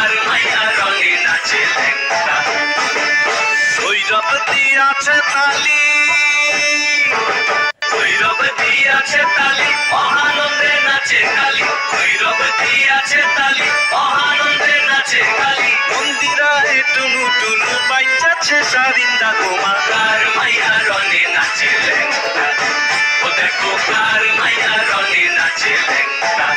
কার মাইয়া রঙে নাচে ল্যাংটা ভৈরব দিয়াছে তালি ভৈরব দিয়াছে তালি মহানন্দে নাচে কালী ভৈরব দিয়াছে তালি মহানন্দে নাচে কালী মন্দিরায় টুনু টুনু বাইচাছে সারিন্দা গোমা কার মাইয়া রঙে নাচে ল্যাংটা ও দেখো কার মাইয়া রঙে নাচে ল্যাংটা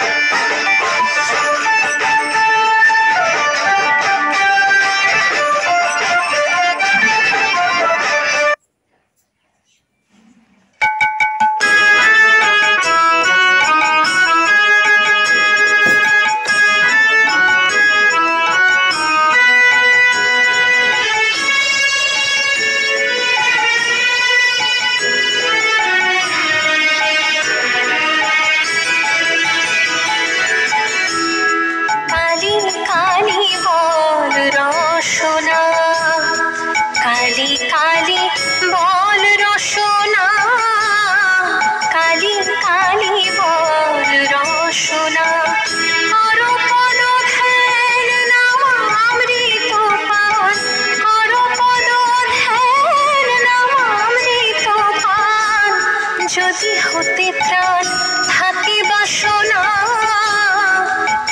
যদি হতে প্রাণ থাকে বাসনা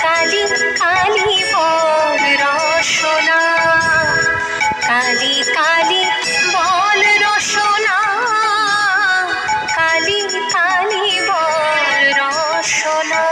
কালী কালী বল রসনা কালী কালী বল রসনা কালী কালী বল রসনা